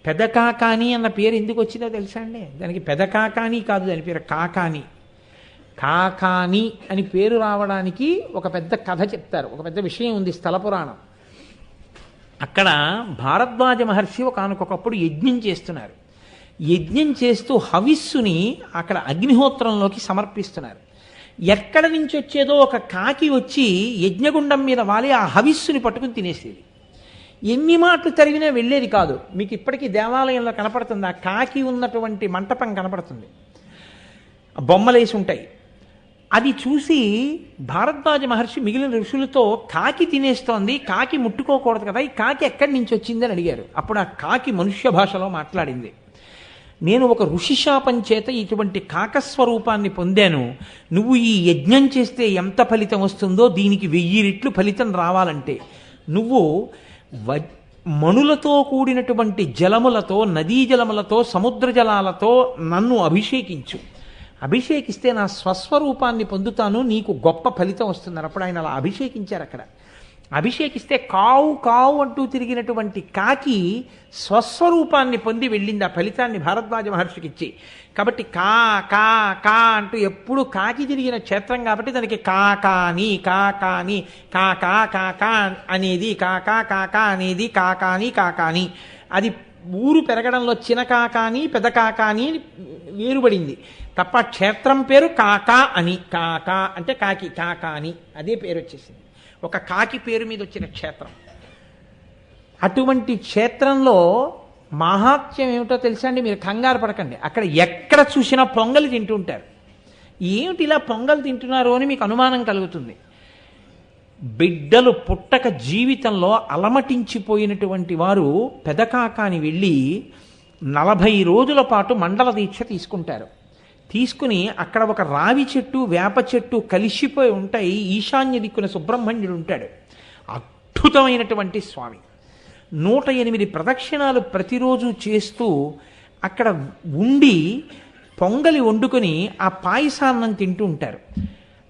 పెదకాకాని అన్న పేరు ఎందుకు వచ్చిందో తెలుసా అండి? దానికి పెదకాకాని కాదు, దాని పేరు కాకాని. కాకాని అని పేరు రావడానికి ఒక పెద్ద కథ చెప్తారు, ఒక పెద్ద విషయం ఉంది, స్థల పురాణం. అక్కడ భారద్వాజ మహర్షి ఒకానొకప్పుడు యజ్ఞం చేస్తున్నారు. యజ్ఞం చేస్తూ హవిస్సుని అక్కడ అగ్నిహోత్రంలోకి సమర్పిస్తున్నారు. ఎక్కడ నుంచి వచ్చేదో ఒక కాకి వచ్చి యజ్ఞగుండం మీద వాలి ఆ హవిస్సుని పట్టుకుని తినేసేది. ఎన్ని మాటలు తరిగినా వెళ్ళేది కాదు. మీకు ఇప్పటికీ దేవాలయంలో కనపడుతుంది, ఆ కాకి ఉన్నటువంటి మంటపం కనపడుతుంది, బొమ్మలేసి ఉంటాయి. అది చూసి భారద్వాజ మహర్షి మిగిలిన ఋషులతో కాకి తినేస్తోంది, కాకి ముట్టుకోకూడదు కదా, ఈ కాకి ఎక్కడి నుంచి వచ్చింది అని అడిగారు. అప్పుడు ఆ కాకి మనుష్య భాషలో మాట్లాడింది, నేను ఒక ఋషి శాపం చేత ఇటువంటి కాకస్వరూపాన్ని పొందాను. నువ్వు ఈ యజ్ఞం చేస్తే ఎంత ఫలితం వస్తుందో దీనికి 1000 రెట్లు ఫలితం రావాలంటే నువ్వు మణులతో కూడినటువంటి జలములతో, నదీ జలములతో, సముద్ర జలాలతో నన్ను అభిషేకించు. అభిషేకిస్తే నా స్వస్వరూపాన్ని పొందుతాను, నీకు గొప్ప ఫలితం వస్తున్నారు. అప్పుడు ఆయన అలా అభిషేకించారు. అక్కడ అభిషేకిస్తే కావు కావు అంటూ తిరిగినటువంటి కాకి స్వస్వరూపాన్ని పొంది వెళ్ళింది, ఆ ఫలితాన్ని భారద్వాజ మహర్షికి ఇచ్చి. కాబట్టి కా కా కా అంటూ ఎప్పుడు కాకి తిరిగిన క్షేత్రం కాబట్టి దానికి కాకాని కాకాని కాకా కాకా అనేది కాకా కాకా అనేది కాకాని కాకాని. అది ఊరు పెరగడంలో చిన్న కాకాని పెద్ద కాకాని వేరుపడింది తప్ప క్షేత్రం పేరు కాకా అని. కాకా అంటే కాకి, కాకాని అదే పేరు వచ్చేసింది, ఒక కాకి పేరు మీద వచ్చిన క్షేత్రం. అటువంటి క్షేత్రంలో మహాత్మ్యం ఏమిటో తెలుసా అండి? మీరు కంగారు పడకండి, అక్కడ ఎక్కడ చూసినా పొంగలి తింటుంటారు. ఏమిటి ఇలా పొంగల్ తింటున్నారు అని మీకు అనుమానం కలుగుతుంది. బిడ్డలు పుట్టక జీవితంలో అలమటించిపోయినటువంటి వారు పెదకాకాని వెళ్ళి 40 రోజుల పాటు మండల దీక్ష తీసుకుంటారు. తీసుకుని అక్కడ ఒక రావి చెట్టు, వేప చెట్టు కలిసిపోయి ఉంటాయి. ఈశాన్య దిక్కున సుబ్రహ్మణ్యుడు ఉంటాడు, అద్భుతమైనటువంటి స్వామి. 108 ప్రదక్షిణాలు ప్రతిరోజు చేస్తూ అక్కడ ఉండి పొంగలి వండుకొని ఆ పాయసాన్నం తింటూ ఉంటారు.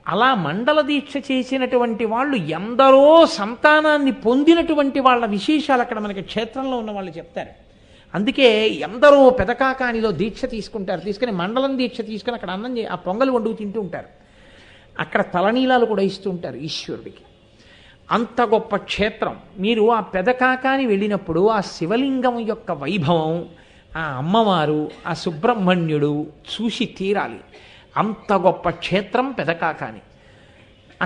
అలా మండల దీక్ష చేసినటువంటి వాళ్ళు ఎందరో సంతానాన్ని పొందినటువంటి వాళ్ళ విశేషాలు అక్కడ మనకి క్షేత్రంలో ఉన్న వాళ్ళు చెప్తారు. అందుకే ఎందరో పెదకాకానిలో దీక్ష తీసుకుంటారు, తీసుకుని మండలం దీక్ష తీసుకుని అక్కడ అన్నం ఆ పొంగలి వండుకు తింటూ ఉంటారు. అక్కడ తలనీలాలు కూడా ఇస్తూ ఉంటారు ఈశ్వరుడికి. అంత గొప్ప క్షేత్రం. మీరు ఆ పెదకాకాని వెళ్ళినప్పుడు ఆ శివలింగం యొక్క వైభవం, ఆ అమ్మవారు, ఆ సుబ్రహ్మణ్యుడు చూసి తీరాలి. అంత గొప్ప క్షేత్రం పెదకాకాని.